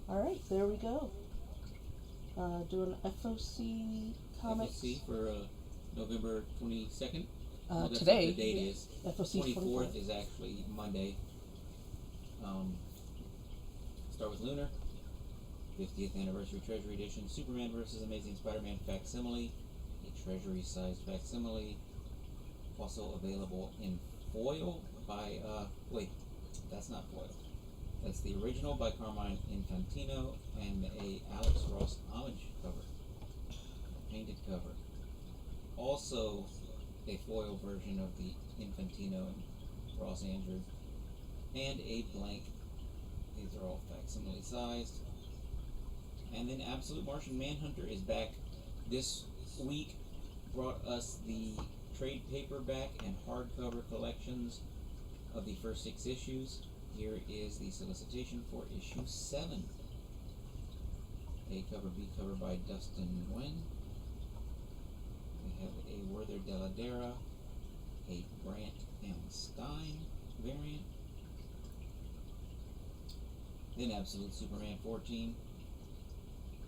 Alright, there we go. Doing FOC comics. FOC for November 22nd. Well, that's today. what the date is. FOC 24th is actually Monday. Start with Lunar. 50th Anniversary Treasury Edition. Superman vs. Amazing Spider-Man Facsimile. A Treasury-sized facsimile. Also available in foil by, wait, that's not foil. That's the original by Carmine Infantino and a Alex Ross homage cover. A painted cover. Also a foil version of the Infantino and Ross Andrews. And a blank. These are all facsimile sized. And then Absolute Martian Manhunter is back this week. Brought us the trade paperback and hardcover collections of the first 6 issues. Here is the solicitation for issue 7. A cover, B cover by Dustin Nguyen. We have a Werther Deladera, a Brant M. Stein variant. Then Absolute Superman 14.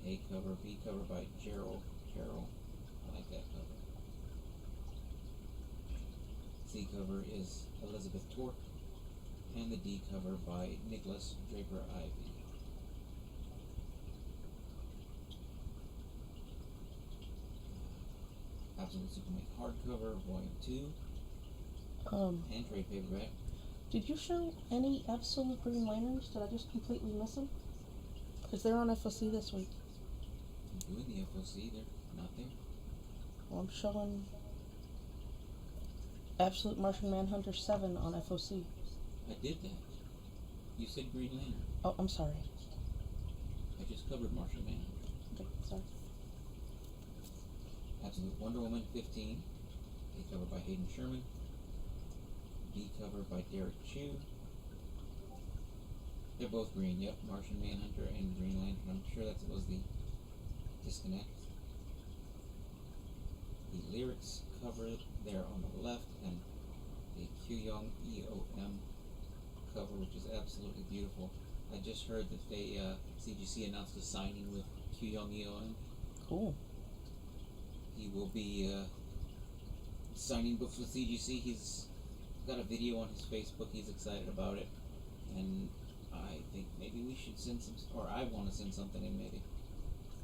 A cover, B cover by Gerald Carroll. I like that cover. C cover is Elizabeth Tork. And the D cover by Nicholas Draper Ivey. Absolute Superman hardcover, volume 2. And trade paperback. Did you show any Absolute Green Lanterns? Did I just completely miss them? Because they're on FOC this week. I'm doing the FOC, they're not there. Well, I'm showing Absolute Martian Manhunter 7 on FOC. I did that. You said Green Lantern. Oh, I'm sorry. I just covered Martian Manhunter. Okay, sorry. Absolute Wonder Woman 15. A cover by Hayden Sherman. B cover by Derek Chew. They're both green, yep. Martian Manhunter and Green Lantern. I'm sure that was the disconnect. The lyrics cover there on the left, and the Q-Young EOM cover, which is absolutely beautiful. I just heard that they CGC announced a signing with Q-Young EOM. Cool. He will be signing books with CGC. He's got a video on his Facebook. He's excited about it, and I think maybe we should send some, or I want to send something in. Maybe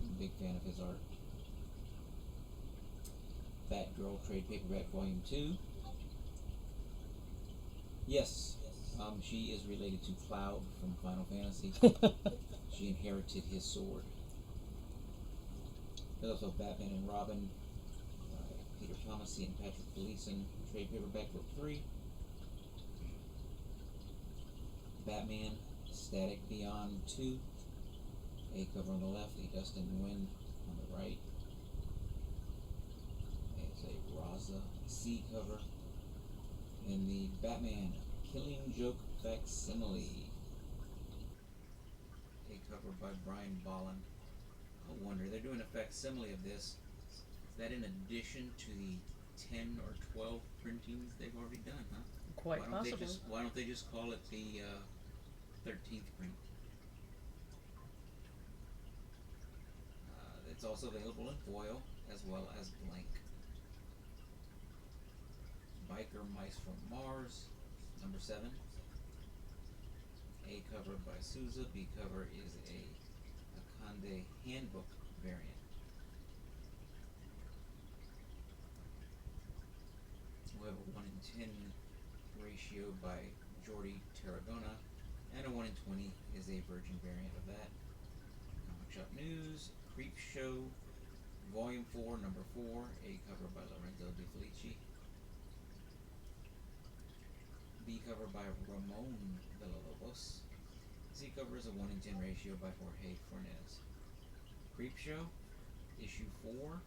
I'm a big fan of his art. Batgirl trade paperback volume 2. Yes. She is related to Cloud from Final Fantasy. She inherited his sword. There's also Batman and Robin by Peter Tomasi and Patrick Gleason, trade paperback book 3. Batman Static Beyond 2. A cover on the left, a Dustin Nguyen on the right. It's a Raza C cover. And the Batman Killing Joke Facsimile. A cover by Brian Bolland. I wonder, they're doing a facsimile of this. Is that in addition to the 10 or 12 printings they've already done, huh? Quite possibly. Why don't they just call it the 13th print? It's also available in foil as well as blank. Biker Mice from Mars, number 7. A cover by Souza. B cover is a Akande handbook variant. We have a 1 in 10 ratio by Jordi Tarragona, and a 1 in 20 is a Virgin variant of that. Comic Shop News, Creep Show, Volume 4, Number 4, a cover by Lorenzo De Felici. B cover by Ramon Villalobos. C cover is a 1 in 10 ratio by Jorge Fornes. Creep Show, issue 4.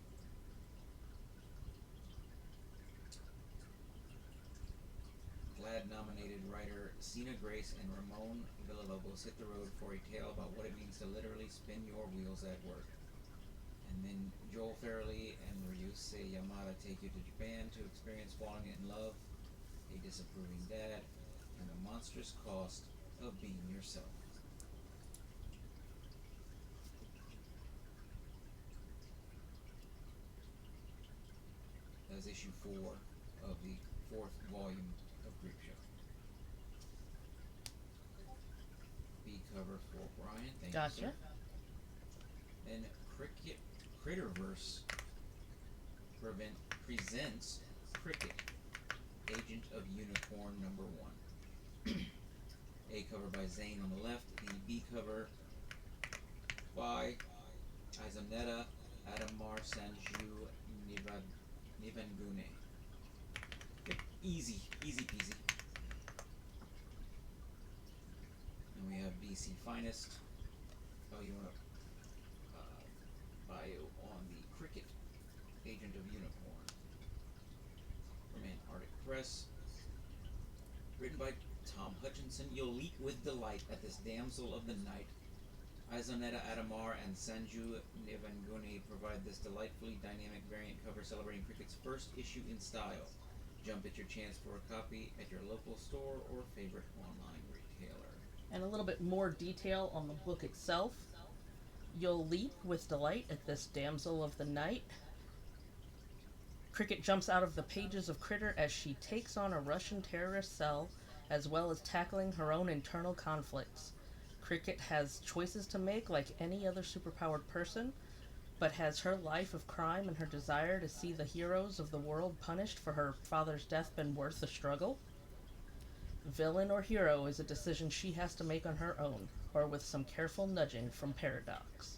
GLAAD-nominated writer Sina Grace and Ramon Villalobos hit the road for a tale about what it means to literally spin your wheels at work. And then Joel Farrelly and Ryusei Yamada take you to Japan to experience falling in love, a disapproving dad, and the monstrous cost of being yourself. issue 4 of the 4th volume of Creepshow. B cover for Brian. Thank you, sir. Then Critterverse presents Cricket, Agent of Unicorn #1. A cover by Zane on the left, the B cover by Izamneta Adamar Sanju Nivangune. Easy peasy. And we have BC Finest. Oh, you want a bio on the Cricket, Agent of Unicorn from Antarctic Press. Written by Tom Hutchinson. You'll leap with delight at this damsel of the night. Izoneta Adamar and Sanju Nivanguni provide this delightfully dynamic variant cover celebrating Cricket's first issue in style. Jump at your chance for a copy at your local store or favorite online retailer. And a little bit more detail on the book itself. You'll leap with delight at this damsel of the night. Cricket jumps out of the pages of Critter as she takes on a Russian terrorist cell, as well as tackling her own internal conflicts. Cricket has choices to make like any other superpowered person, but has her life of crime and her desire to see the heroes of the world punished for her father's death been worth the struggle? Villain or hero is a decision she has to make on her own, or with some careful nudging from Paradox.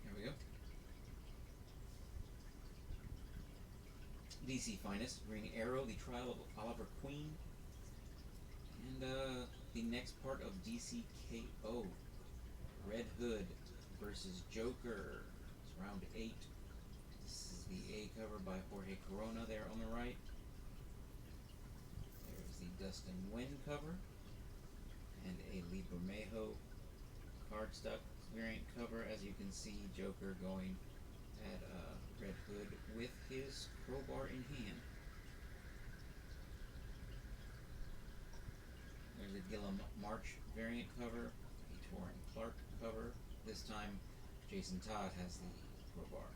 Here we go. DC Finest, Green Arrow, The Trial of Oliver Queen, and the next part of DCKO, Red Hood versus Joker. It's round 8. This is the A cover by Jorge Corona there on the right. There's the Dustin Nguyen cover, and a Lee Bermejo cardstock variant cover. As you can see, Joker going at Red Hood with his crowbar in hand. There's a Gillum March variant cover, a Torrin Clark cover. This time, Jason Todd has the crowbar.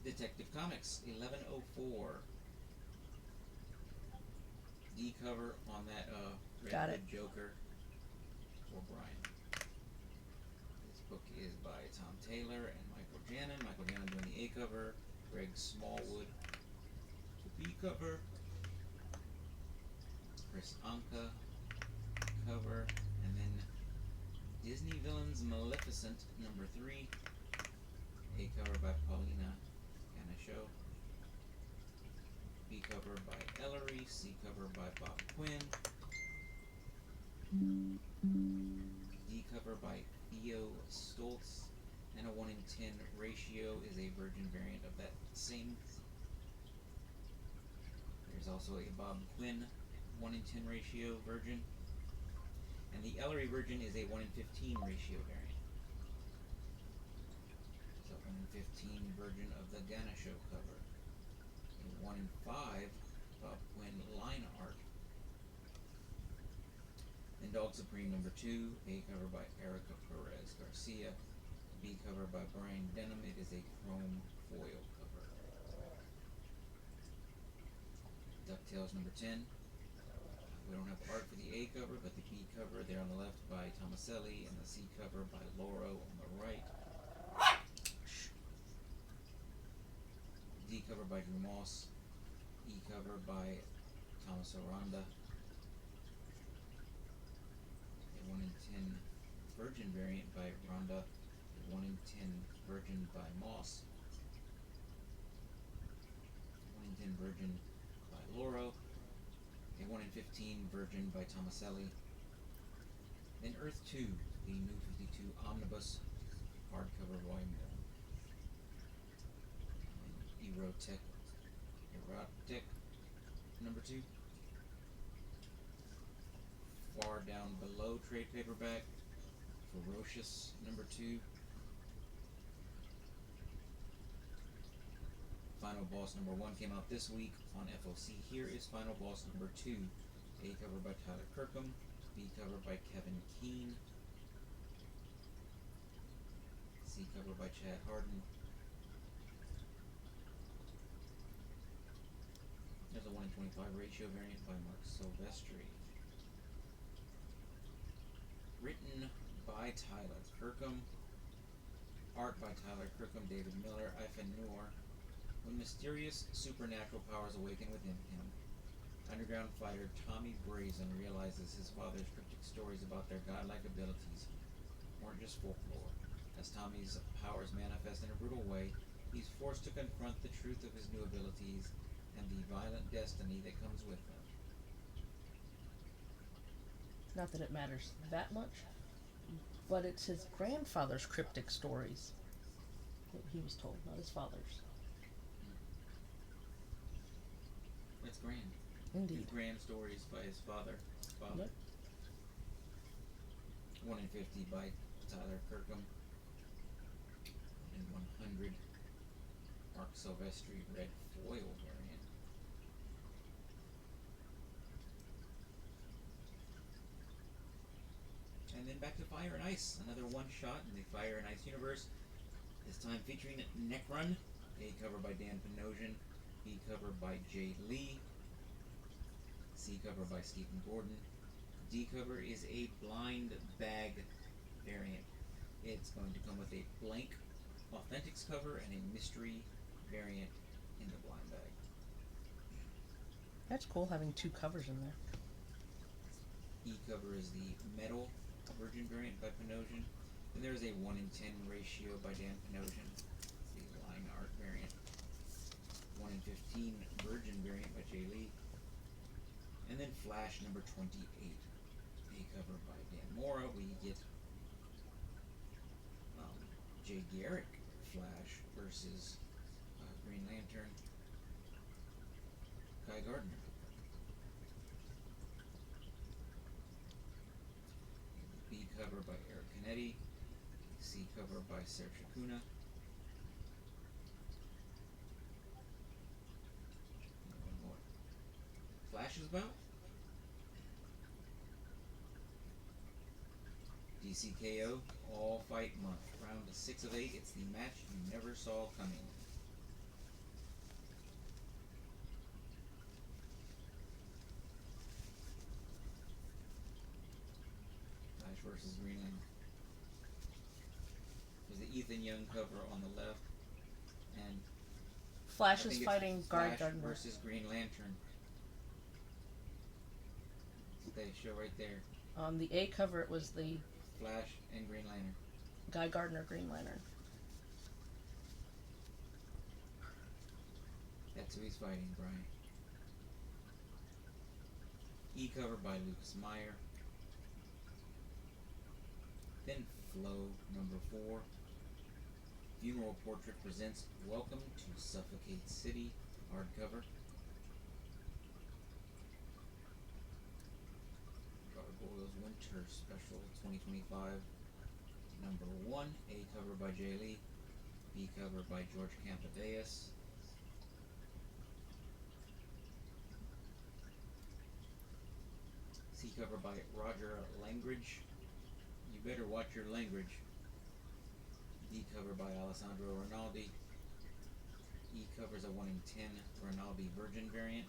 Detective Comics 1104. D cover on that Red Hood Joker for Brian. This book is by Tom Taylor and Michael Janin. Michael Janin doing the A cover. Greg Smallwood the B cover. Chris Anka cover, and then Disney Villains Maleficent #3, A cover by Paulina Ganesho, B cover by Ellery, C cover by Bob Quinn, D cover by Theo Stoltz, and a 1:10 ratio is a Virgin variant of that same. There's also a Bob Quinn 1:10 ratio Virgin, and the Ellery Virgin is a 1:15 ratio variant. So 1:15 Virgin of the Ganesho cover, a 1:5 Bob Quinn line art. Then Dog Supreme #2, A cover by Erica Perez Garcia, B cover by Brian Denham. It is a chrome foil cover. DuckTales #10. We don't have art for the A cover, but the B cover there on the left by Tomaselli, and the C cover by Loro on the right. D cover by Drew Moss, E cover by Thomas Aranda. A 1:10 Virgin variant by Aranda, a 1:10 Virgin by Moss, 1:10 Virgin by Loro, a 1:15 Virgin by Tomaselli. Then Earth 2, the New 52 Omnibus hardcover volume 1. And Erotic #2. Far down below trade paperback, Ferocious #2. Final Boss #1 came out this week on FOC. Here is Final Boss #2. A cover by Tyler Kirkham, B cover by Kevin Keane, C cover by Chad Harden. There's a 1 in 25 ratio variant by Mark Silvestri. Written by Tyler Kirkham. Art by Tyler Kirkham, David Miller, Ivan Noor. When mysterious supernatural powers awaken within him, underground fighter Tommy Brazen realizes his father's cryptic stories about their godlike abilities weren't just folklore. As Tommy's powers manifest in a brutal way, he's forced to confront the truth of his new abilities and the violent destiny that comes with them. Not that it matters that much, but it's his grandfather's cryptic stories that he was told, not his father's. That's grand. Indeed. His grand stories by his father. Yep. 1 in 50 by Tyler Kirkham. And 100 Mark Silvestri red foil variant. And then back to Fire and Ice, another one shot in the Fire and Ice universe. This time featuring Necrun, A cover by Dan Panosian, B cover by Jay Lee, C cover by Stephen Gordon. D cover is a blind bag variant. It's going to come with a blank Authentics cover and a mystery variant in the blind bag. That's cool having two covers in there. E cover is the metal Virgin variant by Panosian. Then there's a 1 in 10 ratio by Dan Panosian. It's the line art variant. 1 in 15 Virgin variant by Jay Lee. And then Flash number 28. A cover by Dan Mora. We get Jay Garrick Flash versus Green Lantern Guy Gardner. B cover by Eric Canetti. C cover by Serge Acuna. And one more. Flash's bout. DCKO All Fight Month. Round 6 of 8. It's the match you never saw coming. Flash versus Greenland. There's the Ethan Young cover on the left, and Flash is fighting Guy Flash Gardner. versus Green Lantern. They show right there. On the A cover, it was the Flash and Green Lantern. Guy Gardner Green Lantern. That's who he's fighting, Brian. E cover by Lucas Meyer. Then Flow number 4. Funeral Portrait presents Welcome to Suffocate City hardcover. Gargoyles Winter Special 2025. Number 1. A cover by Jay Lee. B cover by George Campadeus. C cover by Roger Langridge. You better watch your language. D cover by Alessandro Rinaldi. E covers a 1 in 10 Rinaldi Virgin variant.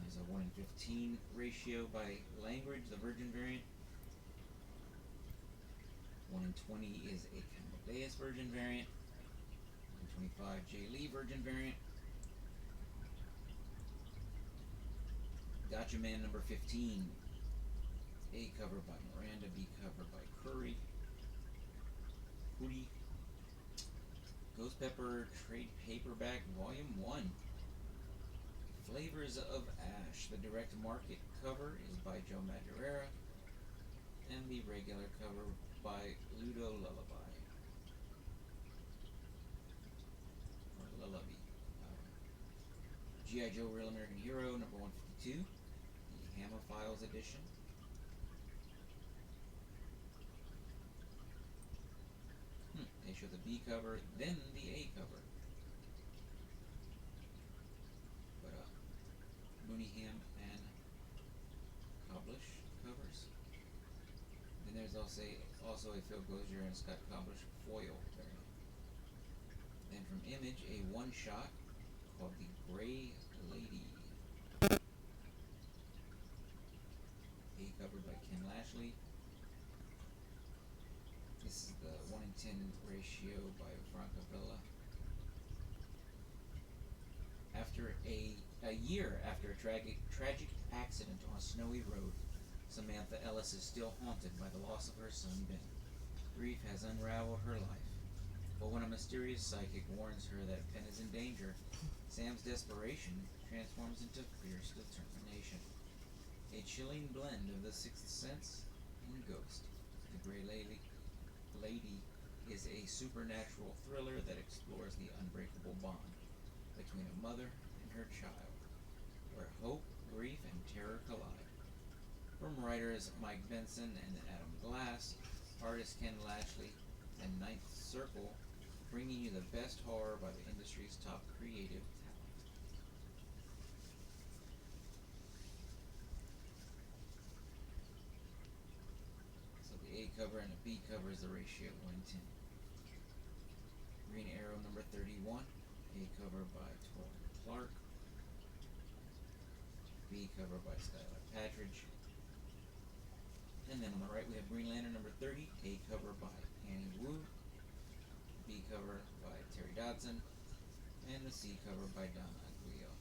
There's a 1 in 15 ratio by Langridge, the Virgin variant. 1 in 20 is a Campadeus Virgin variant. 1 in 25 Jay Lee Virgin variant. Gotcha Man number 15. A cover by Miranda, B cover by Curry. Hootie. Ghost Pepper Trade Paperback Volume 1. Flavors of Ash. The direct market cover is by Joe Madureira. And the regular cover by Ludo Lullaby. Or Lullaby. G.I. Joe Real American Hero number 152. The Hammer Files edition. They show the B cover, then the A cover. But Mooneyham and Koblish covers. Then there's also a Phil Glozier and Scott Koblish foil variant. Then from Image, a one-shot called the Gray Lady. A covered by Ken Lashley. This is the 1-in-10 ratio by Franca Villa. After a year after a tragic accident on a snowy road, Samantha Ellis is still haunted by the loss of her son Ben. Grief has unraveled her life, but when a mysterious psychic warns her that Ben is in danger, Sam's desperation transforms into fierce determination. A chilling blend of The Sixth Sense and Ghost, The Gray Lady is a supernatural thriller that explores the unbreakable bond between a mother and her child, where hope, grief, and terror collide. From writers Mike Benson and Adam Glass, artist Ken Lashley, and Ninth Circle, bringing you the best horror by the industry's top creative talent. So the A cover and the B cover is the ratio 1-10. Green Arrow number 31, A cover by Torrin Clark, B cover by Skylar Patridge. And then on the right we have Green Lantern number 30, A cover by Annie Wu, B cover by Terry Dodson, and the C cover by Donna Aguillo.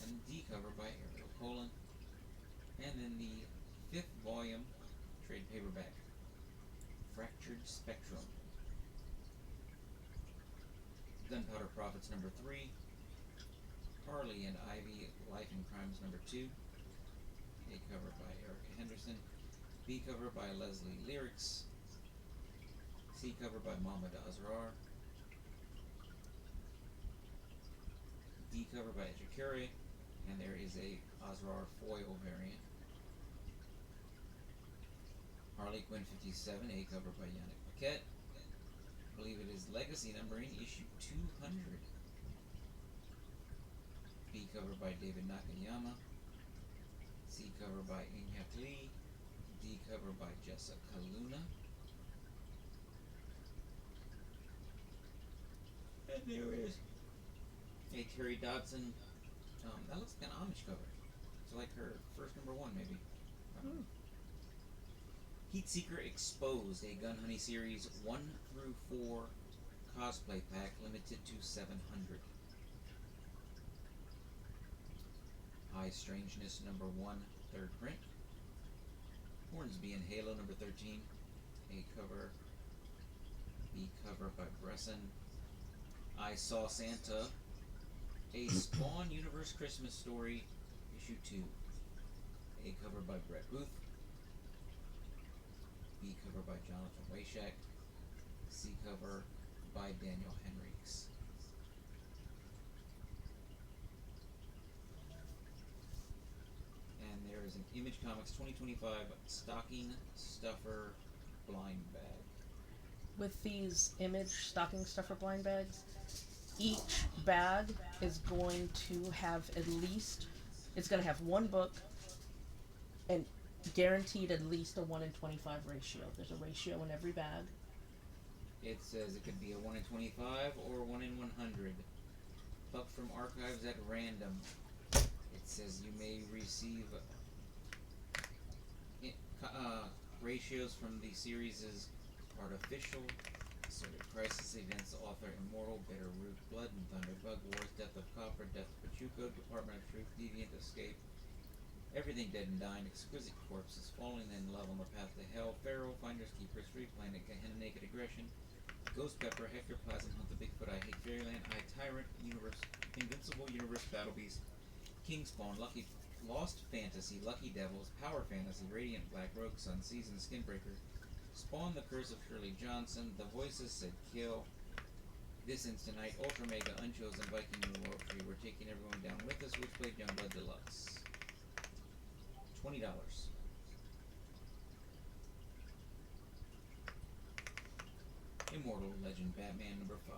And D cover by Ariel Colin. And then the 5th volume trade paperback, Fractured Spectrum. Gunpowder Prophets number 3, Harley and Ivy Life and Crimes number 2, A cover by Erica Henderson, B cover by Leslie Lyrics, C cover by Mohamed Azrar, D cover by Ejikure, and there is a Azrar foil variant. Harley Quinn 57, A cover by Yannick Paquette. I believe it is Legacy numbering issue 200. B cover by David Nakayama. C cover by Inhyuk Lee. D cover by Jessica Luna. And there is a Terry Dodson. That looks like an Amish cover. It's like her first number 1, maybe. Heatseeker Exposed, a Gun Honey Series 1 through 4 cosplay pack, limited to 700. High Strangeness number 1, 3rd print. Hornsby and Halo number 13, A cover, B cover by Bresson. I Saw Santa, a Spawn Universe Christmas Story, issue 2, A cover by Brett Booth, B cover by Jonathan Wayshak, C cover by Daniel Henriques. And there is an Image Comics 2025 Stocking Stuffer blind bag. With these Image stocking stuffer blind bags, each bag is going to have it's going to have one book and guaranteed at least a 1 in 25 ratio. There's a ratio in every bag. It says it could be a 1 in 25 or 1 in 100. Plucked from archives at random. It says you may receive ratios from the series' Artificial, Assorted Crisis Events, Author Immortal, Bitterroot, Blood and Thunder, Bug Wars, Death of Copper, Death of Pachuco, Department of Truth, Deviant Escape, Everything Dead and Dying, Exquisite Corpses, Falling in Love on the Path to Hell, Pharaoh, Finders Keepers, Free Planet, Gehenna, Naked Aggression, Ghost Pepper, Hector Plasm, Hunt the Bigfoot, I Hate Fairyland, I Tyrant, Universe, Invincible Universe, Battle Beast, King Spawn, Lucky Lost Fantasy, Lucky Devils, Power Fantasy, Radiant Black, Rogue Sun, Season, Skinbreaker, Spawn, The Curse of Shirley Johnson, The Voices Said Kill, This Instant Night, Ultra Mega, Unchosen, Viking New World Tree, We're Taking Everyone Down With Us, Witchblade, Youngblood Deluxe. $20. Immortal Legend Batman number 5.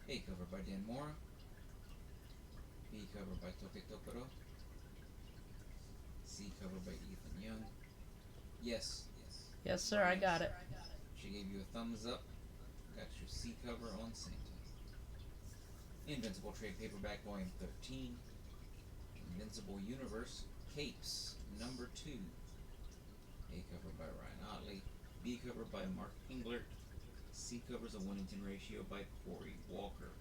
A cover by Dan Mora. B cover by Toke Tokoro. C cover by Ethan Young. Yes. Yes, sir, I got it. She gave you a thumbs up. Got your C cover on Santa. Invincible Trade Paperback Volume 13. Invincible Universe Capes number 2. A cover by Ryan Otley. B cover by Mark Englert. C covers a 1 in 10 ratio by Corey Walker.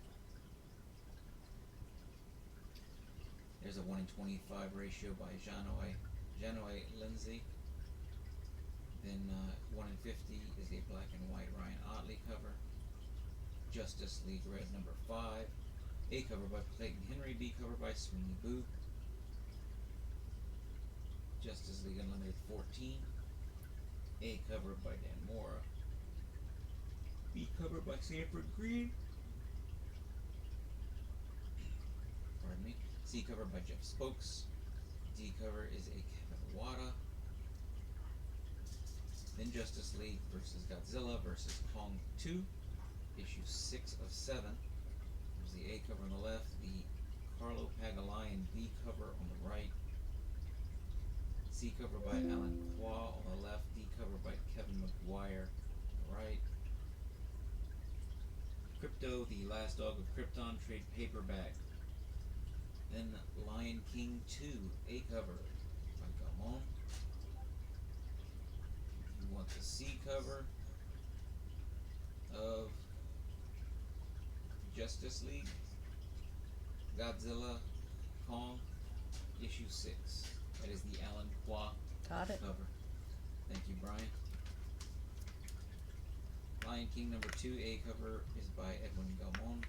There's a 1 in 25 ratio by Janoy Lindsay. Then 1 in 50 is a black and white Ryan Otley cover. Justice League Red number 5. A cover by Clayton Henry. B cover by Sweeney Boo. Justice League Unlimited 14. A cover by Dan Mora. B cover by Sanford Green. Pardon me. C cover by Jeff Spokes. D cover is a Kevin Wada. Then Justice League versus Godzilla versus Kong 2. Issue 6 of 7. There's the A cover on the left, the Carlo Pagalayan B cover on the right. C cover by Alan Qua on the left, D cover by Kevin McGuire on the right. Crypto, the Last Dog of Krypton trade paperback. Then Lion King 2, A cover by Gamon. You want the C cover of Justice League, Godzilla, Kong, issue 6. That is the Alan Qua Got it. cover. Thank you, Brian. Lion King number 2, A cover is by Edwin Galmon.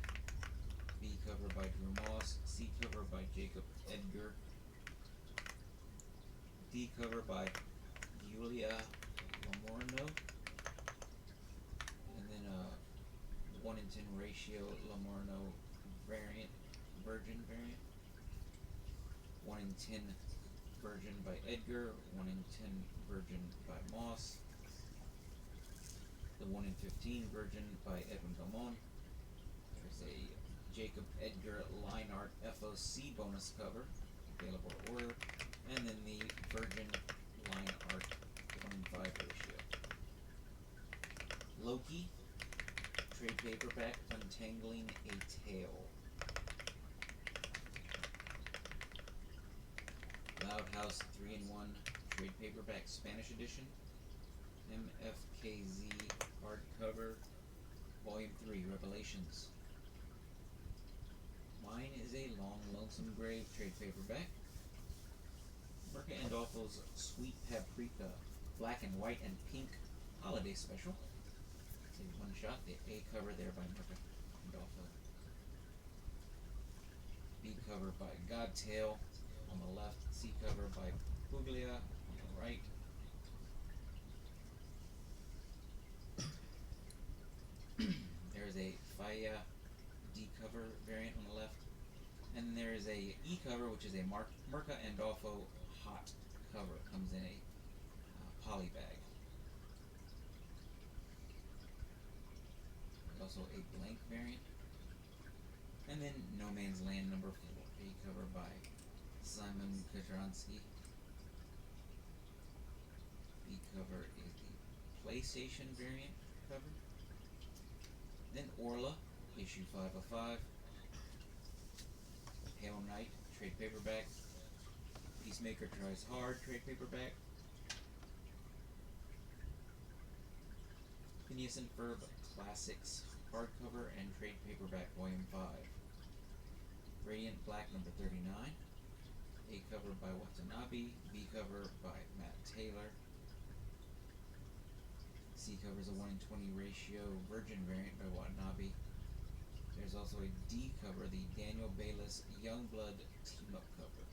B cover by Drew Moss. C cover by Jacob Edgar. D cover by Julia Lamorno. And then 1 in 10 ratio Lamorno variant, Virgin variant. 1 in 10 Virgin by Edgar. 1 in 10 Virgin by Moss. The 1 in 15 Virgin by Edwin Galmon. There's a Jacob Edgar line art FOC bonus cover, available to order. And then the Virgin line art 1 in 5 ratio. Loki, trade paperback, Untangling a Tale. Loud House 3-in-1 trade paperback, Spanish edition. MFKZ hardcover, Volume 3, Revelations. Mine is a Long Lonesome Grave trade paperback. Merca Andolfo's Sweet Paprika, black and white and pink holiday special. It's a one shot, the A cover there by Merca Andolfo. B cover by Godtail on the left, C cover by Puglia on the right. There's a Faya D cover variant on the left. And there is a E cover, which is a Merca Andolfo hot cover. It comes in a poly bag. There's also a blank variant. And then No Man's Land number 4, A cover by Simon Kadransky. B cover is the PlayStation variant cover. Then Orla, issue 5 of 5. Pale Knight, trade paperback. Peacemaker Tries Hard, trade paperback. Phineas and Ferb Classics, hardcover and trade paperback, volume 5. Radiant Black number 39. A cover by Watanabe. B cover by Matt Taylor. C cover is a 1 in 20 ratio Virgin variant by Watanabe. There's also a D cover, the Daniel Bayliss Youngblood team-up cover.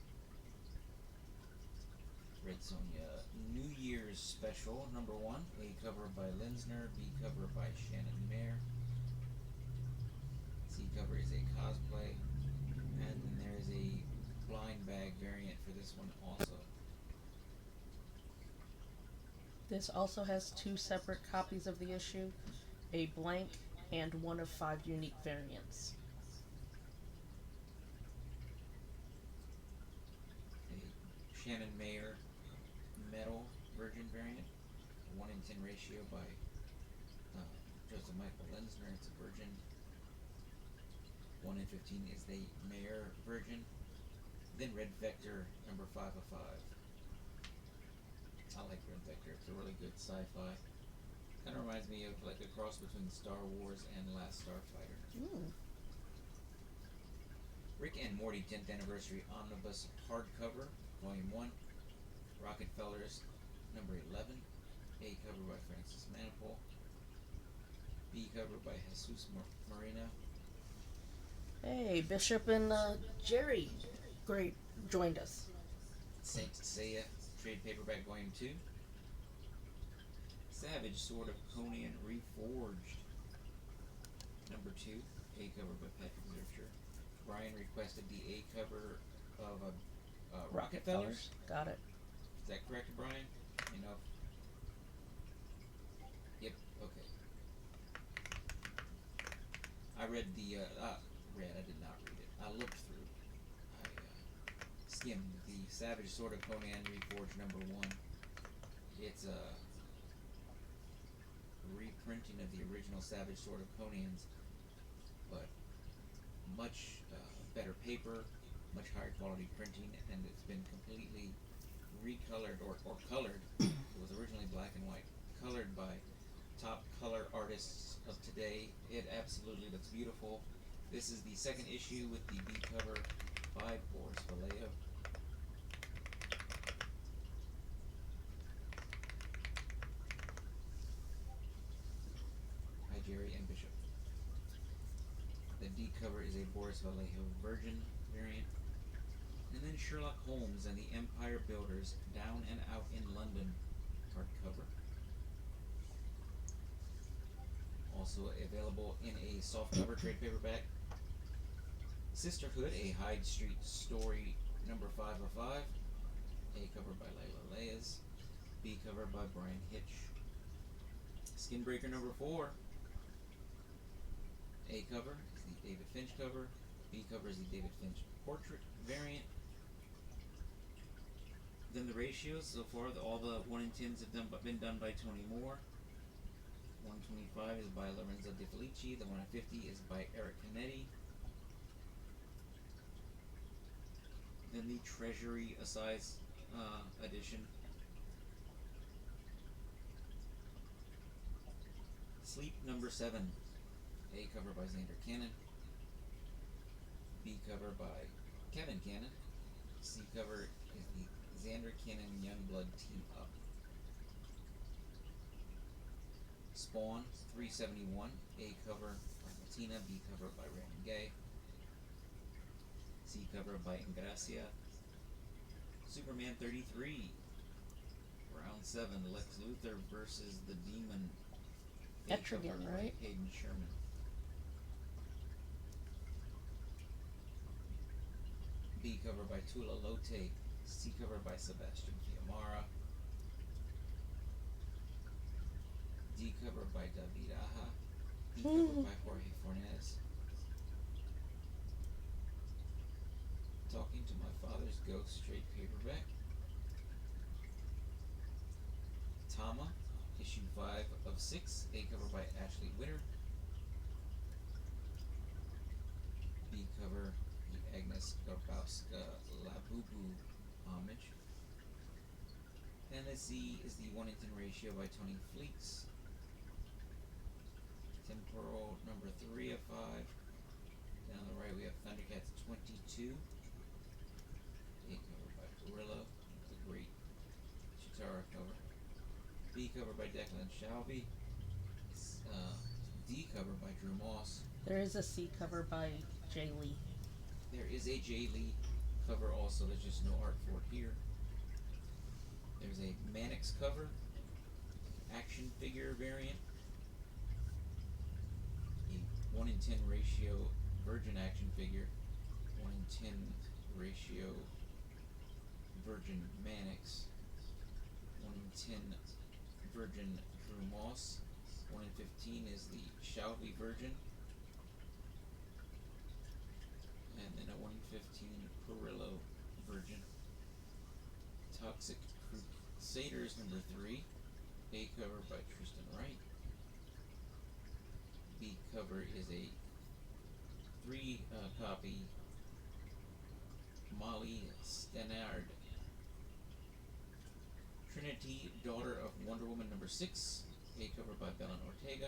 Red Sonja New Year's Special number 1. A cover by Linsner. B cover by Shannon Mayer. C cover is a cosplay. And then there's a blind bag variant for this one also. This also has 2 separate copies of the issue, a blank and 1 of 5 unique variants. A Shannon Mayer metal virgin variant, 1 in 10 ratio by Joseph Michael Lenzner. It's a virgin. 1 in 15 is the Mayer virgin. Then Red Vector number 5 of 5. I like Red Vector. It's a really good sci-fi. Kind of reminds me of like a cross between Star Wars and Last Starfighter. Rick and Morty 10th Anniversary Omnibus Hardcover, Volume 1. Rockefellers number 11. A cover by Francis Manipul. B cover by Jesus Marino. Hey, Bishop and Jerry, great, joined us. Saint Seiya trade paperback volume 2. Savage Sword of Conan Reforged number 2. A cover by Patrick Zurcher. Brian requested the A cover of Rockefellers. Got it. Is that correct, Brian? You know. Yep. Okay. I read the. I did not read it. I looked through. I skimmed the Savage Sword of Conan Reforged number 1. It's a reprinting of the original Savage Sword of Conan's, but much better paper, much higher quality printing, and it's been completely recolored or colored. It was originally black and white, colored by top color artists of today. It absolutely looks beautiful. This is the second issue with the B cover by Boris Vallejo. Hi, Jerry and Bishop. The D cover is a Boris Vallejo Virgin variant. And then Sherlock Holmes and the Empire Builders Down and Out in London hardcover. Also available in a softcover trade paperback. Sisterhood, a Hyde Street story number 5 of 5. A cover by Layla Leyes. B cover by Brian Hitch. Skinbreaker number 4. A cover is the David Finch cover. B cover is the David Finch portrait variant. Then the ratios, so far all the 1 in 10s have been done by Tony Moore. 125 is by Lorenzo De Felici. The 1 in 50 is by Eric Canetti. Then the Treasury Assize edition. Sleep number 7. A cover by Xander Cannon. B cover by Kevin Cannon. C cover is the Xander Cannon Youngblood Team Up. Spawn 371. A cover by Martina. B cover by Raymond Gay. C cover by Ingracia. Superman 33. Round 7. Lex Luthor versus the Demon. Etrigan, right? Hayden Sherman. B cover by Tula Lote. C cover by Sebastian Fiamara. D cover by David Aja. E cover by Jorge Fornes. Talking to My Father's Ghost trade paperback. Tama, issue 5 of 6. A cover by Ashley Winter. B cover, the Agnes Garbowska Labubu homage. And the Z is the 1 in 10 ratio by Tony Fleets. Temporal number 3 of 5. Down the right we have Thundercats 22. A cover by Perillo, the great Chitara cover. B cover by Declan Shalvey. D cover by Drew Moss. There is a C cover by Jay Lee. There is a Jay Lee cover also, there's just no art for it here. There's a Mannix cover, action figure variant, a 1 in 10 ratio Virgin action figure, 1 in 10 ratio Virgin Mannix, 1 in 10 Virgin Drew Moss, 1 in 15 is the Shalvey Virgin, and then a 1 in 15 Perillo Virgin. Toxic Crusaders number 3. A cover by Tristan Wright. B cover is a 3 copy Molly Stannard. Trinity, Daughter of Wonder Woman number 6. A cover by Belen Ortega.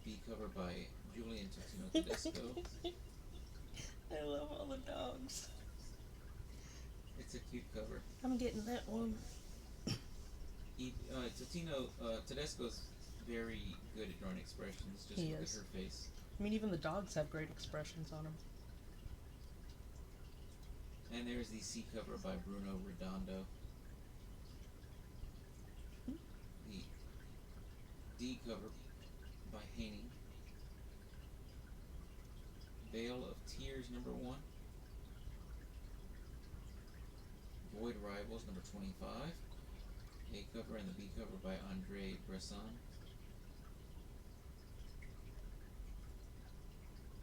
B cover by Julian Totino Tedesco. I love all the dogs. It's a cute cover. I'm getting that one. Totino Tedesco's very good at drawing expressions. Just He look is. at her face. I mean, even the dogs have great expressions on them. And there's the C cover by Bruno Redondo. The D cover by Haining. Veil of Tears number 1. Void Rivals number 25. A cover and the B cover by Andre Bresson.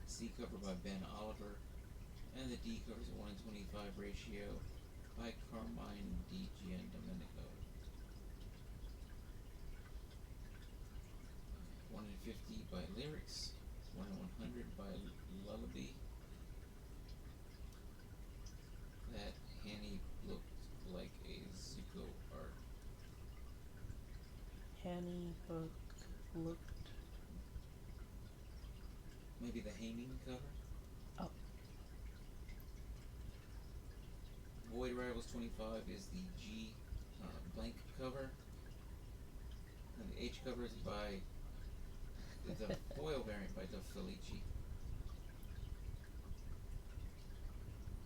C cover by Ben Oliver. And the D cover is a 1:25 ratio by Carmine Di Giandomenico. 1:50 by Lyrics. 1:100 by Lullaby. That Hanny looked like a Zuko art. Hanny book looked. Maybe the Haining cover? Oh. Void Rivals 25 is the G blank cover. And the H cover is by the foil variant by Dov Felici.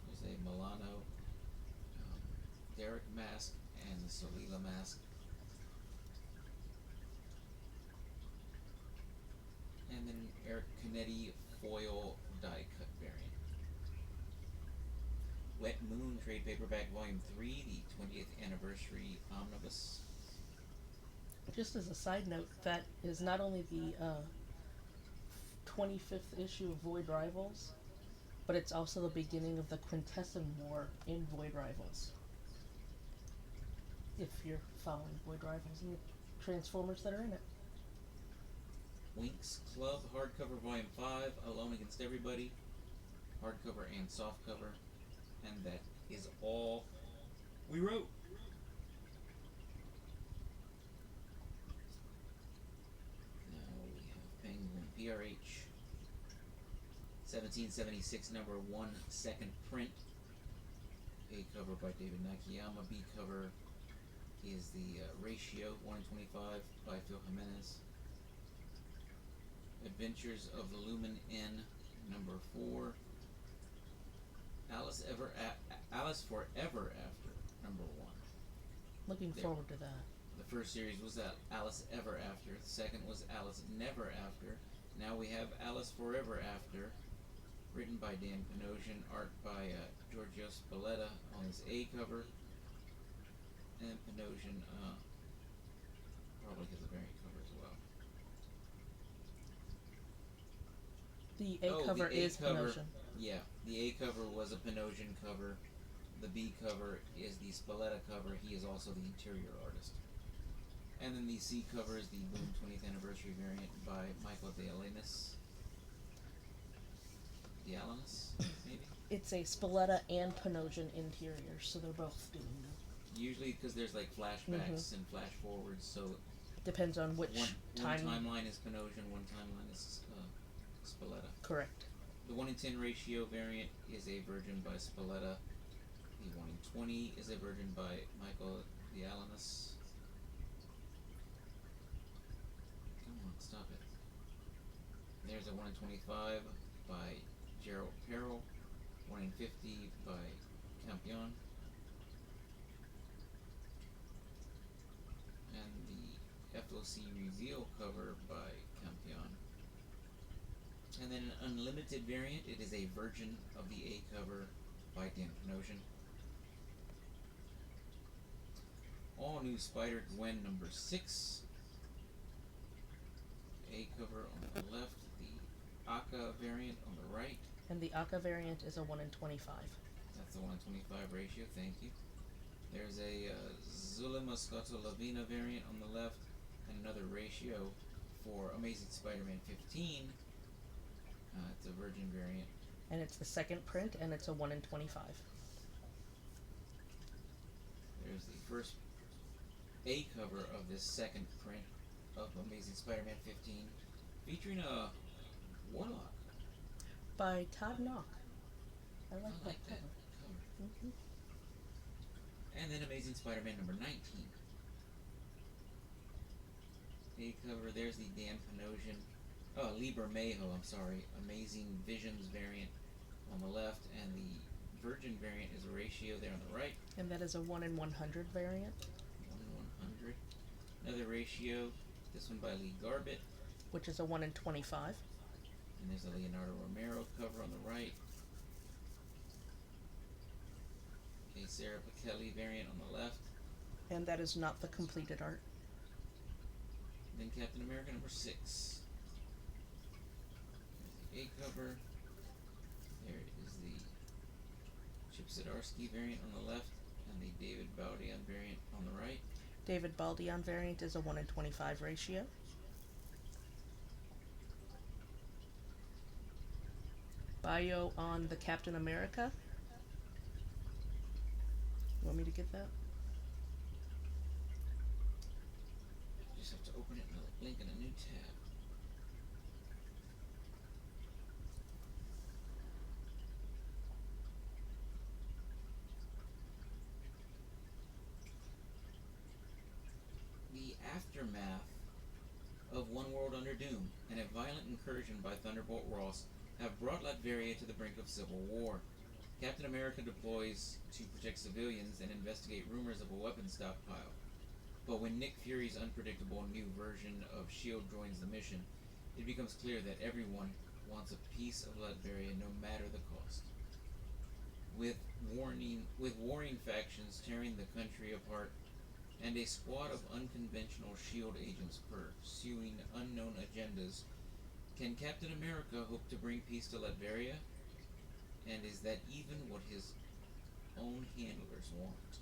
There's a Milano Derek mask and the Solila mask. And then Eric Canetti foil die cut variant. Wet Moon trade paperback volume 3, the 20th anniversary omnibus. Just as a side note, that is not only the 25th issue of Void Rivals, but it's also the beginning of the Quintesson War in Void Rivals. If you're following Void Rivals and the Transformers that are in it. Winx Club hardcover volume 5, Alone Against Everybody, hardcover and softcover, and that is all we wrote. Now we have Penguin PRH 1776 number 1 second print. A cover by David Nakayama. B cover is the Ratio 1:25 by Phil Jimenez. Adventures of the Lumen N number 4. Alice Forever After number 1. Looking There. forward to that. The first series was Alice Ever After. The second was Alice Never After. Now we have Alice Forever After, written by Dan Panosian, art by Giorgio Spalletta on his A cover, and Panosian probably has a variant cover as well. The A cover the A is cover, Panosian. Yeah, the A cover was a Panosian cover. The B cover is the Spalletta cover. He is also the interior artist. And then the C cover is the Boom 20th Anniversary variant by Michael Dialanis. Dialanis, maybe? It's a Spalletta and Panosian interior, so they're both doing them. Usually because there's like flashbacks and flash forwards, so Depends on which one time. timeline is Panosian, one timeline is Spalletta. Correct. The 1:10 ratio variant is a version by Spalletta. The 1:20 is a version by Michael Dialanis. Come on, stop it. There's a 1:25 by Gerald Perrell. 1:50 by Campion. And the FOC reveal cover by Campion. And then an unlimited variant, it is a version of the A cover by Dan Panosian. All new Spider-Gwen number 6. A cover on the left, the Aka variant on the right. And the Aka variant is a 1 in 25. That's the 1:25 ratio, thank you. There's a Zulema Lavina variant on the left, and another ratio for Amazing Spider-Man 15. It's a Virgin variant. And it's the second print, and it's a 1 in 25. There's the first A cover of this second print of Amazing Spider-Man 15, featuring a Warlock. By Todd Knock. I like that cover. Mm-hmm. And then Amazing Spider-Man number 19. A cover, there's the Dan Panosian, Liber Mayho, I'm sorry, Amazing Visions variant on the left, and the Virgin variant is a ratio there on the right. And that is a 1 in 100 variant. 1 in 100. Another ratio, this one by Lee Garbett. Which is a 1 in 25. And there's a Leonardo Romero cover on the right. A Sarah Pichelli variant on the left. And that is not the completed art. Then Captain America number 6. There's the A cover. There is the Chip Zdarsky variant on the left, and the David Baldeon variant on the right. David Baldeon variant is a 1 in 25 ratio. Bio on the Captain America. You want me to get that? Just have to open it and link in a new tab. The aftermath of One World Under Doom and a violent incursion by Thunderbolt Ross have brought Latveria to the brink of civil war. Captain America deploys to protect civilians and investigate rumors of a weapons stockpile. But when Nick Fury's unpredictable new version of S.H.I.E.L.D. joins the mission, it becomes clear that everyone wants a piece of Latveria no matter the cost. With warring factions tearing the country apart, and a squad of unconventional S.H.I.E.L.D. agents pursuing unknown agendas, can Captain America hope to bring peace to Latveria? And is that even what his own handlers want?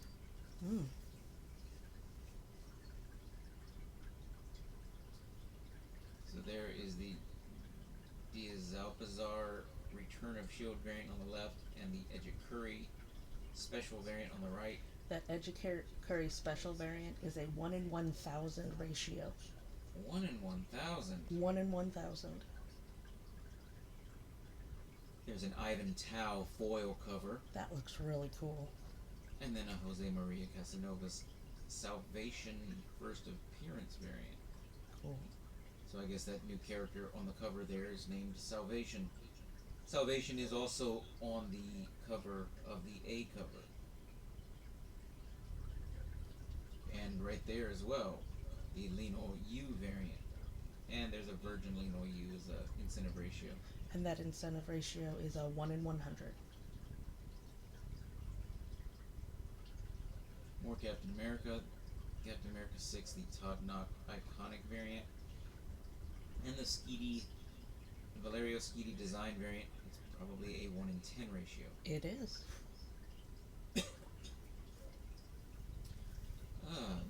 So there is the Diazalpazar Return of S.H.I.E.L.D. variant on the left, and the Ejikuri Special variant on the right. That Ejikuri Special variant is a 1 in 1,000 ratio. 1 in 1,000? 1 in 1,000. There's an Ivan Tao foil cover. That looks really cool. And then a Jose Maria Casanova's Salvation First Appearance variant. Cool. So I guess that new character on the cover there is named Salvation. Salvation is also on the cover of the A cover. And right there as well, the Lino U variant. And there's a Virgin Lino U as an incentive ratio. And that incentive ratio is a 1 in 100. More Captain America. Captain America 6, the Todd Knock iconic variant. And the Valerio Schiti design variant. It's probably a 1 in 10 ratio. It is.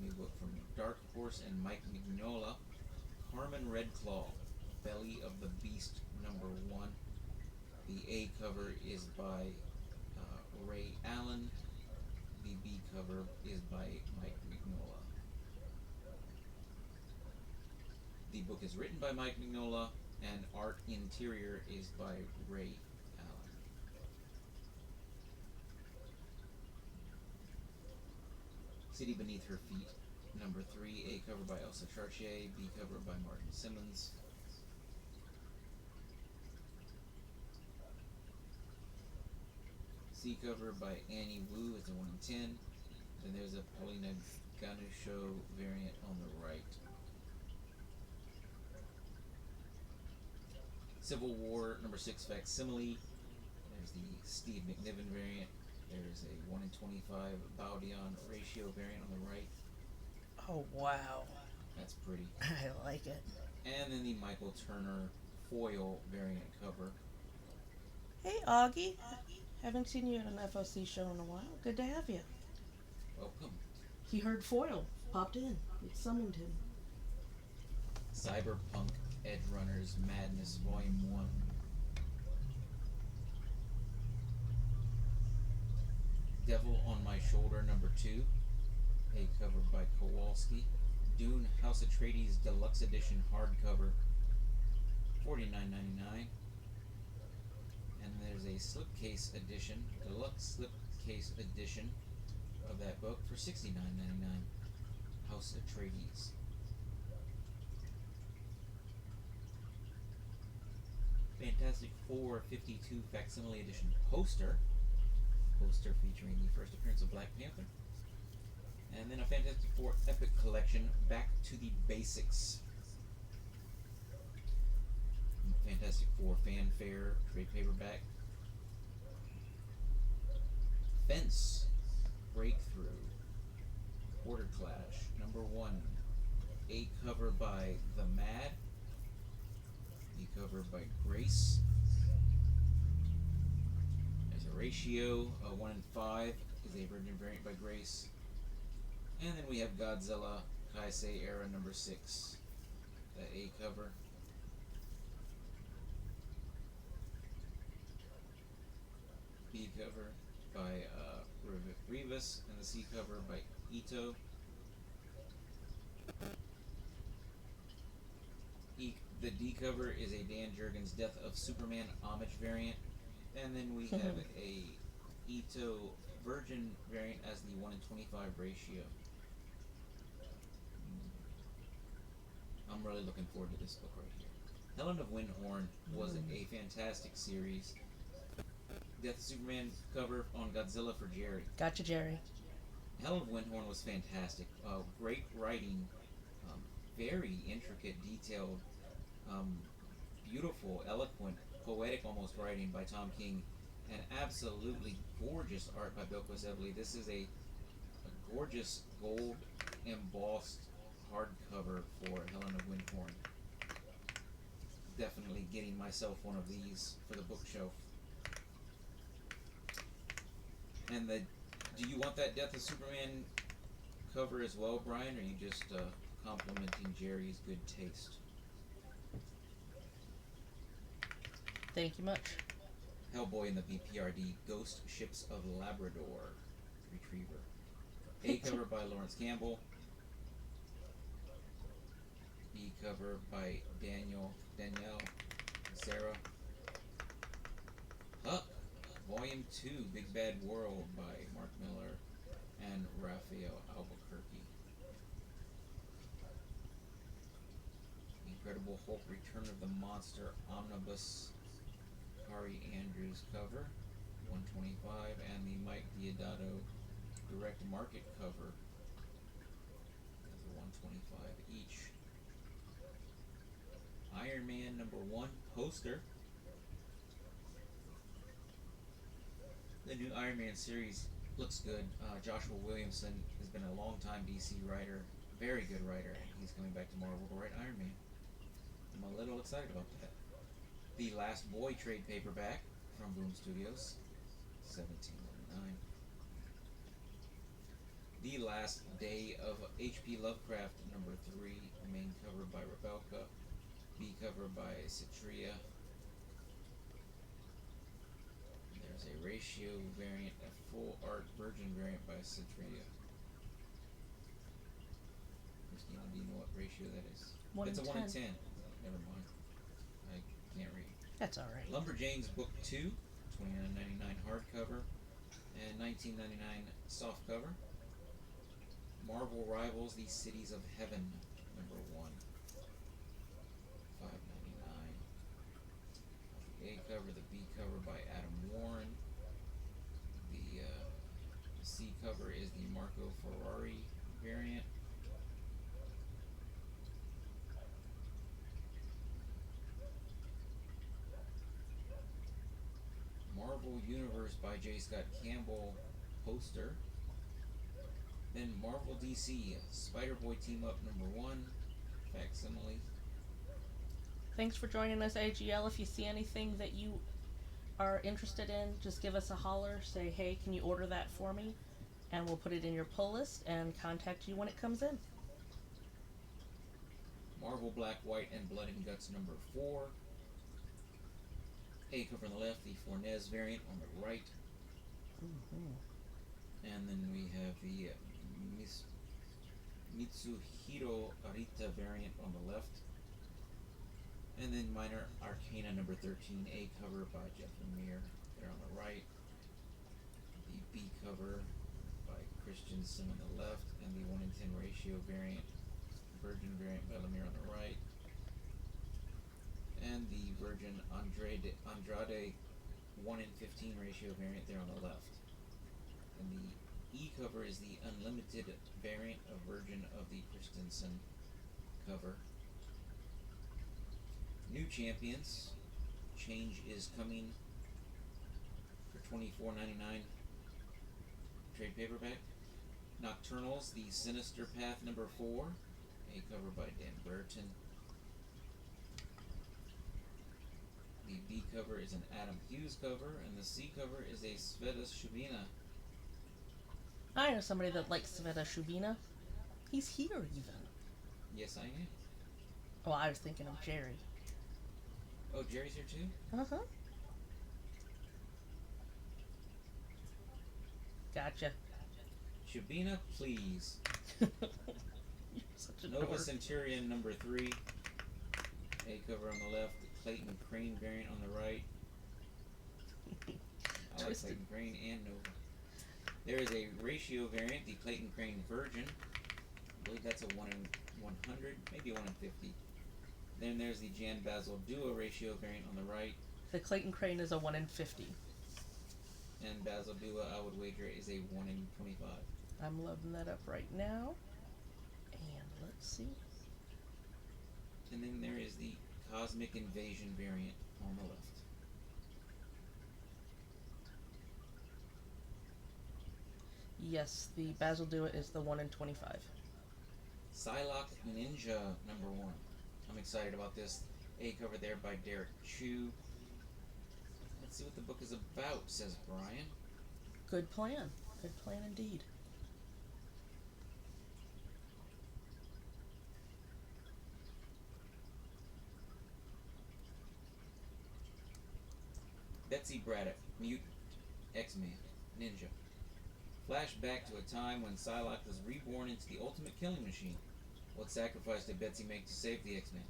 New book from Dark Horse and Mike Mignola. Carmen Redclaw, Belly of the Beast #1. The A cover is by Ray Allen. The B cover is by Mike Mignola. The book is written by Mike Mignola, and art interior is by Ray Allen. City Beneath Her Feet, #3, A cover by Elsa Chartier, B cover by Martin Simmons. C cover by Annie Wu, it's a 1 in 10. Then there's a Paulina Ganucheau variant on the right. Civil War #6 facsimile. There's the Steve McNiven variant. There's a 1 in 25 Baldeon ratio variant on the right. Oh, wow. That's pretty. I like it. And then the Michael Turner foil variant cover. Hey, Augie. Haven't seen you at an FOC show in a while. Good to have you. Welcome. He heard foil, popped in. It summoned him. Cyberpunk Edge Runners Madness Volume 1. Devil on My Shoulder number 2. A cover by Kowalski. Dune House Atreides Deluxe Edition hardcover, $49.99. And there's a slipcase edition, deluxe slipcase edition of that book for $69.99. House Atreides. Fantastic Four 52 facsimile edition poster featuring the first appearance of Black Panther. And then a Fantastic Four Epic Collection, Back to the Basics. Fantastic Four Fanfare, trade paperback. Fence, Breakthrough, Border Clash, number 1. A cover by The Mad. B cover by Grace. There's a ratio, 1 in 5 is a virgin variant by Grace. And then we have Godzilla Kaisei Era number 6. The A cover. B cover by Rivas, and the C cover by Ito. The D cover is a Dan Jurgens Death of Superman homage variant. And then we have a Ito Virgin variant as the 1 in 25 ratio. I'm really looking forward to this book right here. Helen of Windhorn was a fantastic series. Death of Superman cover on Godzilla for Jerry. Gotcha, Jerry. Helen of Windhorn was fantastic. Great writing, very intricate, detailed, beautiful, eloquent, poetic almost writing by Tom King, and absolutely gorgeous art by Bill Quisevely. This is a gorgeous gold embossed hardcover for Helen of Windhorn. Definitely getting myself one of these for the bookshelf. And do you want that Death of Superman cover as well, Brian, or are you just complimenting Jerry's good taste? Thank you much. Hellboy in the BPRD Ghost Ships of Labrador Retriever. A cover by Lawrence Campbell. B cover by Danielle, Sarah. Huck, Volume 2, Big Bad World by Mark Miller and Raphael Albuquerque. Incredible Hulk Return of the Monster Omnibus, Kari Andrews cover, $125, and the Mike Diodato Direct Market cover, $125 each. Iron Man number 1 poster. The new Iron Man series looks good. Joshua Williamson has been a long-time DC writer, very good writer, and he's coming back to Marvel to write Iron Man. I'm a little excited about that. The Last Boy trade paperback from Boom Studios, $17.99. The Last Day of H.P. Lovecraft number 3, main cover by Rebelka, B cover by Citria. There's a ratio variant, a full art virgin variant by Citria. Christina, do you know what ratio that is? 1 it's in a 1 in 10. 10. Never mind. I can't read. That's alright. Lumberjanes Book 2, $29.99 hardcover and $19.99 softcover. Marvel Rivals, The Cities of Heaven, number 1, $5.99. The A cover, the B cover by Adam Warren. The C cover is the Marco Ferrari variant. Marvel Universe by J. Scott Campbell poster. Then Marvel DC Spider-Boy Team Up number 1 facsimile. Thanks for joining us, AGL. If you see anything that you are interested in, just give us a holler. Say, hey, can you order that for me? And we'll put it in your pull list and contact you when it comes in. Marvel Black, White, and Blood and Guts number 4. A cover on the left, the Fornez variant on the right. Mm-hmm. And then we have the Mitsuhiro Arita variant on the left. And then Minor Arcana number 13, A cover by Jeff Lemire, there on the right. The B cover by Christian Sim on the left, and the 1 in 10 ratio variant, Virgin variant by Lemire on the right. And the Virgin Andrade 1 in 15 ratio variant there on the left. And the E cover is the unlimited variant of Virgin of the Christensen cover. New champions. Change is coming for $24.99 trade paperback. Nocturnals, the Sinister Path number 4. A cover by Dan Burton. The B cover is an Adam Hughes cover, and the C cover is a Sveta Shubina. I know somebody that likes Sveta Shubina. He's here even. Yes, I am. Oh, I was thinking of Jerry. Oh, Jerry's here too? Uh-huh. Gotcha. Shubina, please. You're such a Nova dork. Centurion number 3. A cover on the left. Clayton Crane variant on the right. I like Twisted. Clayton Crane and Nova. There is a ratio variant, the Clayton Crane Virgin. I believe that's a 1 in 100, maybe 1 in 50. Then there's the Jan Basil Duo ratio variant on the right. The Clayton Crane is a 1 in 50. And Basil Duo, I would wager, is a 1 in 25. I'm loading that up right now. And let's see. And then there is the Cosmic Invasion variant on the left. Yes, the Basil Dewitt is the 1 in 25. Psylocke Ninja number 1. I'm excited about this. A cover there by Derek Chu. Let's see what the book is about, says Brian. Good plan. Good plan indeed. Betsy Braddock, Mutant, X-Man, Ninja. Flashback to a time when Psylocke was reborn into the ultimate killing machine. What sacrifice did Betsy make to save the X-Men?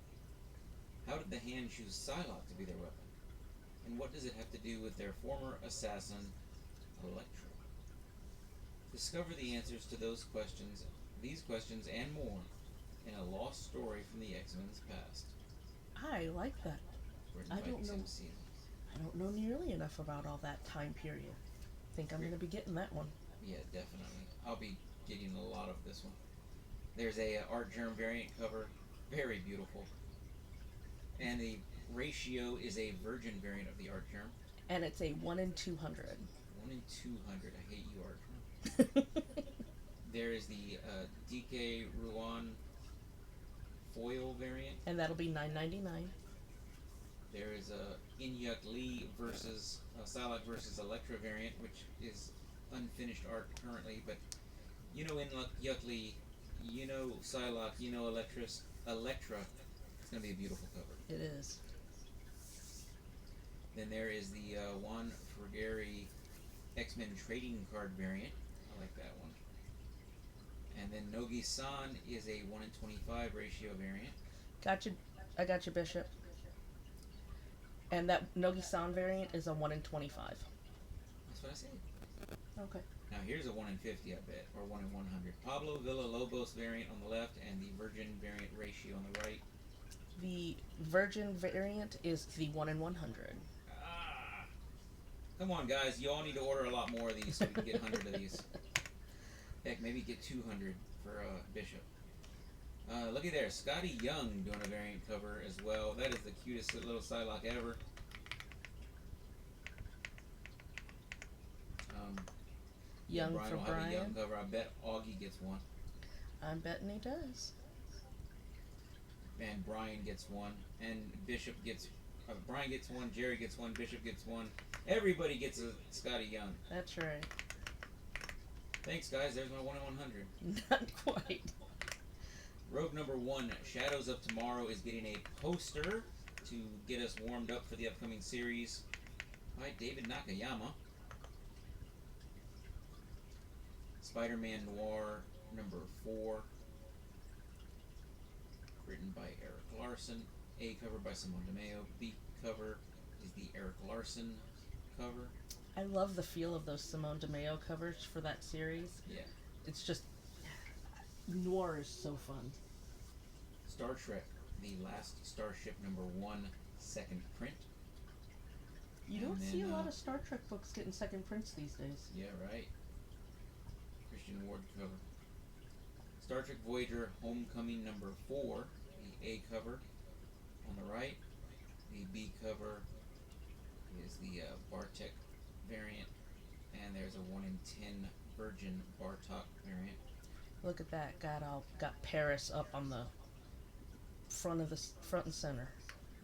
How did the Hand choose Psylocke to be their weapon? And what does it have to do with their former assassin, Elektra? Discover the answers to these questions and more, in a lost story from the X-Men's past. I like that. Written I by don't know. Tim Seeley. I don't know nearly enough about all that time period. Think I'm going to be getting that one. Yeah, definitely. I'll be getting a lot of this one. There's a Art Germ variant cover, very beautiful. And the ratio is a Virgin variant of the Art Germ. And it's a 1 in 200. 1 in 200. I hate you, Art Germ. There is the DK Ruan foil variant. And that'll be $9.99. There is a Inyuk Lee versus Psylocke versus Elektra variant, which is unfinished art currently, but you know Inyuk Lee, you know Psylocke, you know Elektra. It's going to be a beautiful cover. It is. Then there is the Juan Frigeri X-Men trading card variant. I like that one. And then Nogi-san is a 1 in 25 ratio variant. Gotcha. I got you, Bishop. And that Nogi-san variant is a 1 in 25. That's what I said. Okay. Now here's a 1 in 50, I bet, or 1 in 100. Pablo Villalobos variant on the left, and the Virgin variant ratio on the right. The Virgin variant is the 1 in 100. Ah! Come on, guys. You all need to order a lot more of these so we can get 100 of these. Heck, maybe get 200 for Bishop. Looky there. Scotty Young doing a variant cover as well. That is the cutest little Psylocke ever. Young Brian for will have a Young Brian. cover. I bet Augie gets one. I'm betting he does. And Brian gets one. And Bishop gets... Brian gets one, Jerry gets one, Bishop gets one. Everybody gets a Scotty Young. That's right. Thanks, guys. There's my 1 in 100. Not quite. Rogue number 1, Shadows of Tomorrow, is getting a poster to get us warmed up for the upcoming series by David Nakayama. Spider-Man Noir number 4, written by Eric Larson. A cover by Simone DeMeo. B cover is the Eric Larson cover. I love the feel of those Simone DeMeo covers for that series. Yeah. It's just, noir is so fun. Star Trek, The Last Starship number 1, second print. You don't see a lot of Star Trek books getting second prints these days. Yeah, right. Christian Ward cover. Star Trek Voyager Homecoming number 4, the A cover on the right. The B cover is the Bartek variant, and there's a 1 in 10 Virgin Bartok variant. Look at that! Got Paris up on the front and center.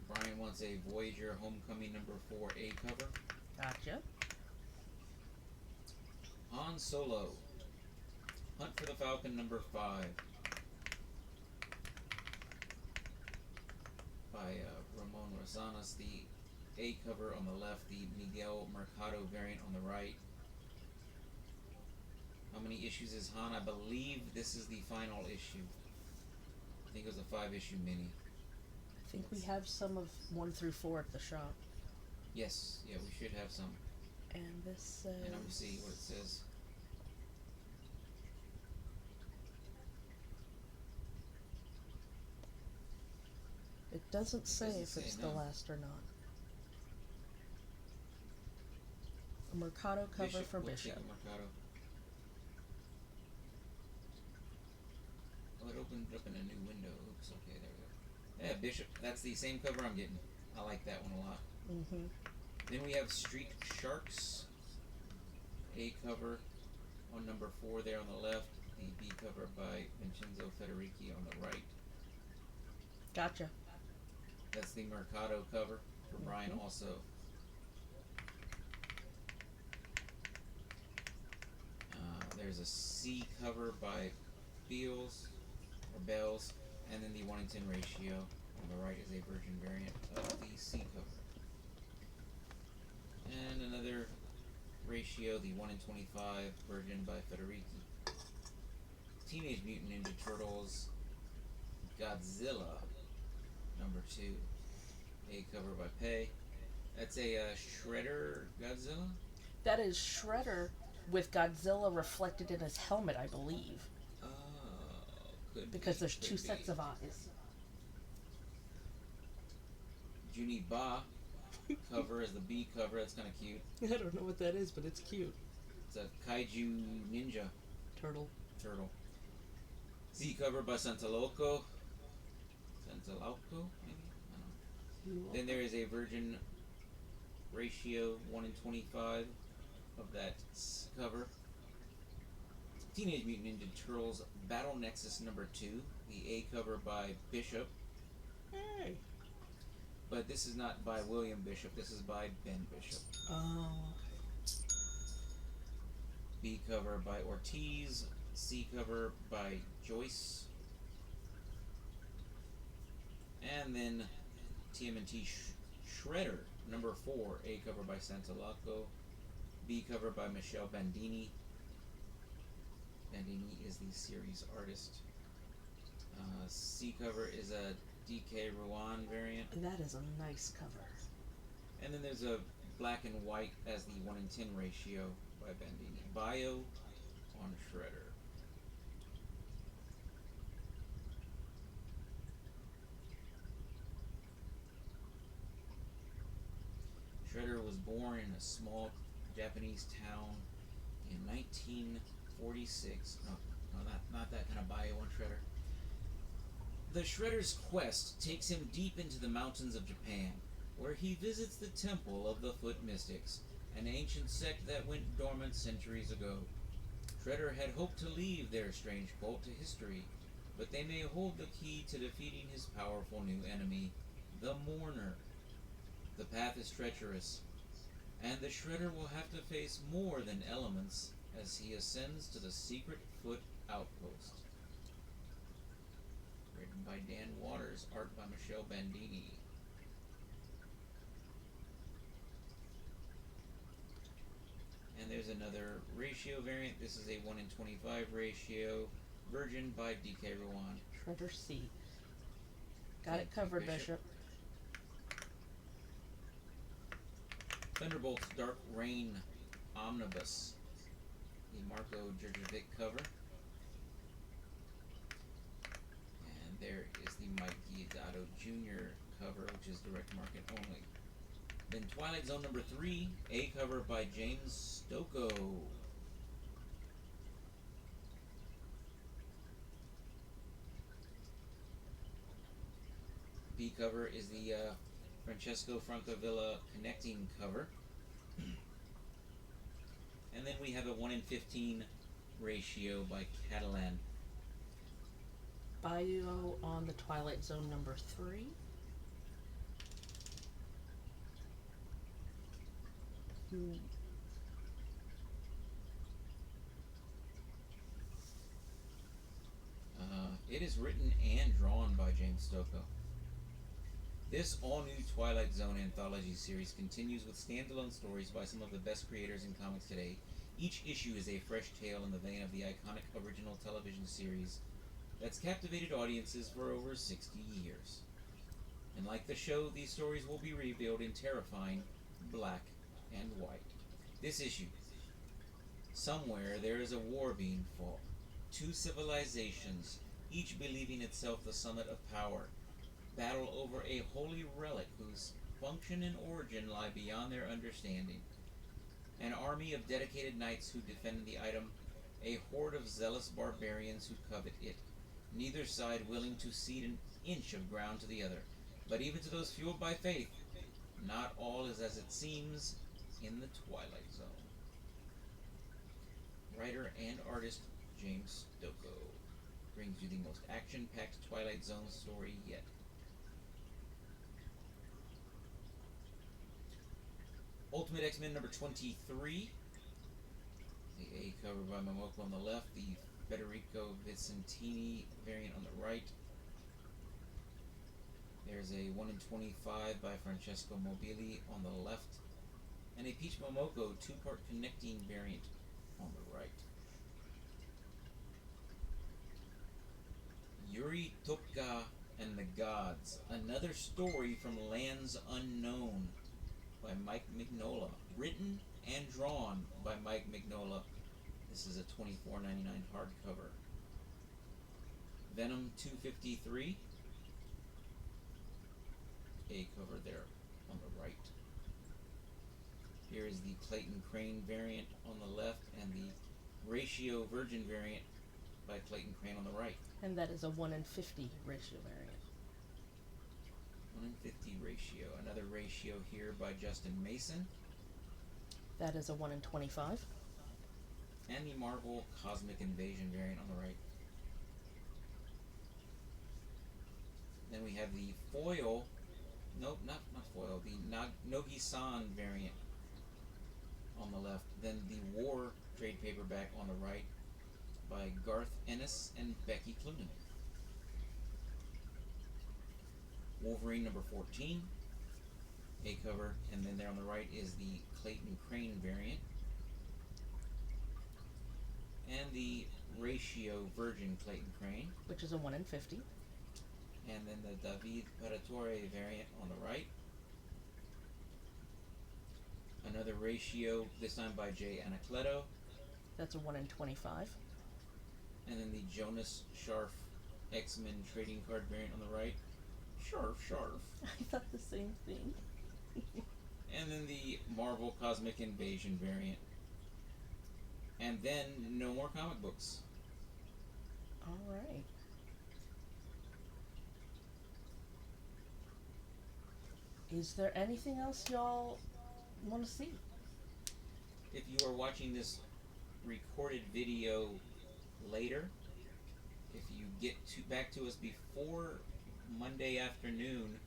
Brian wants a Voyager Homecoming number 4 A cover. Gotcha. Han Solo, Hunt for the Falcon number 5 by Ramon Rosanas. The A cover on the left, the Miguel Mercado variant on the right. How many issues is Han? I believe this is the final issue. I think it was a 5-issue mini. I think we have some of 1 through 4 at the shop. Yes, yeah, we should have some. And this says... And I'm going to see what it says. It doesn't say if say, it's no. the last or not. A Mercado cover for We'll Bishop. take a Mercado. Oh, it opened up in a new window. Oops, okay, there we go. Yeah, Bishop. That's the same cover I'm getting. I like that one a lot. Mm-hmm. Then we have Street Sharks. A cover on number 4 there on the left. The B cover by Vincenzo Federici on the right. Gotcha. That's the Mercado cover for Brian also. There's a C cover by Beals, or Bells, and then the 1 in 10 ratio on the right is a Virgin variant of the C cover. And another ratio, the 1 in 25 Virgin by Federici. Teenage Mutant Ninja Turtles Godzilla number 2, A cover by Pei. That's a Shredder Godzilla? That is Shredder with Godzilla reflected in his helmet, I believe. Oh, could Because be, there's could 2 be. sets of eyes. Junie Ba cover is the B cover. That's kind of cute. I don't know what that is, but it's cute. It's a Kaiju Ninja Turtle. Z cover by Santalauco, maybe? I don't know. Then there is a Virgin ratio 1 in 25 of that cover. Teenage Mutant Ninja Turtles Battle Nexus number 2, the A cover by Bishop. Hey. But this is not by William Bishop, this is by Ben Bishop. Oh. B cover by Ortiz, C cover by Joyce. And then TMNT Shredder number 4, A cover by Santalauco, B cover by Michelle Bandini. Bandini is the series artist. C cover is a DK Ruan variant. That is a nice cover. And then there's a black and white as the 1 in 10 ratio by Bandini. Bio on Shredder. Shredder was born in a small Japanese town in 1946. No, not that kind of bio on Shredder. The Shredder's quest takes him deep into the mountains of Japan, where he visits the Temple of the Foot Mystics, an ancient sect that went dormant centuries ago. Shredder had hoped to leave their strange cult to history, but they may hold the key to defeating his powerful new enemy, the Mourner. The path is treacherous, and the Shredder will have to face more than elements as he ascends to the secret foot outpost. Written by Dan Waters, art by Michelle Bandini. And there's another ratio variant. This is a 1 in 25 ratio. Virgin by DK Rowan. Treasure C. Got it covered, Bishop. Thunderbolt's Dark Rain Omnibus. The Marco Djurjevic cover. And there is the Mike Giudato Jr. cover, which is direct market only. Then Twilight Zone number 3, A cover by James Stocco. B cover is the Francesco Francavilla connecting cover. And then we have a 1 in 15 ratio by Catalan. Bio on the Twilight Zone number 3. It is written and drawn by James Stocco. This all-new Twilight Zone anthology series continues with standalone stories by some of the best creators in comics today. Each issue is a fresh tale in the vein of the iconic original television series that's captivated audiences for over 60 years. And like the show, these stories will be revealed in terrifying black and white. This issue. Somewhere there is a war being fought. Two civilizations, each believing itself the summit of power, battle over a holy relic whose function and origin lie beyond their understanding. An army of dedicated knights who defend the item, a horde of zealous barbarians who covet it, neither side willing to cede an inch of ground to the other. But even to those fueled by faith, not all is as it seems in the Twilight Zone. Writer and artist James Stocco brings you the most action-packed Twilight Zone story yet. Ultimate X-Men number 23. The A cover by Momoko on the left, the Federico Vicentini variant on the right. There's a 1 in 25 by Francesco Mobili on the left, and a Peach Momoko 2-part connecting variant on the right. Yuri Topka and the Gods, another story from Lands Unknown by Mike Mignola, written and drawn by Mike Mignola. This is a $24.99 hardcover. Venom 253, A cover there on the right. Here is the Clayton Crane variant on the left and the Ratio Virgin variant by Clayton Crane on the right. And that is a 1 in 50 ratio variant. 1 in 50 ratio. Another ratio here by Justin Mason. That is a 1 in 25. And the Marvel Cosmic Invasion variant on the right. Then we have the foil, nope, not foil, the Nogi-san variant on the left. Then the War trade paperback on the right by Garth Ennis and Becky Cloonan. Wolverine number 14, A cover, and then there on the right is the Clayton Crane variant. And the Ratio Virgin Clayton Crane. Which is a 1 in 50. And then the David Paratore variant on the right. Another Ratio, this time by Jay Anacleto. That's a 1 in 25. And then the Jonas Scharf X-Men trading card variant on the right. Scharf. I thought the same thing. And then the Marvel Cosmic Invasion variant. And then no more comic books. Alright. Is there anything else y'all want to see? If you are watching this recorded video later, if you get back to us before Monday afternoon,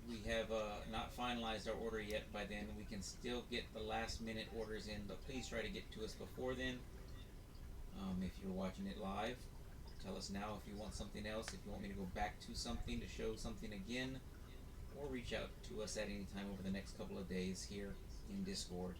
we have not finalized our order yet. By then we can still get the last minute orders in, but please try to get to us before then. If you're watching it live, tell us now if you want something else, if you want me to go back to something to show something again, or reach out to us at any time over the next couple of days here in Discord.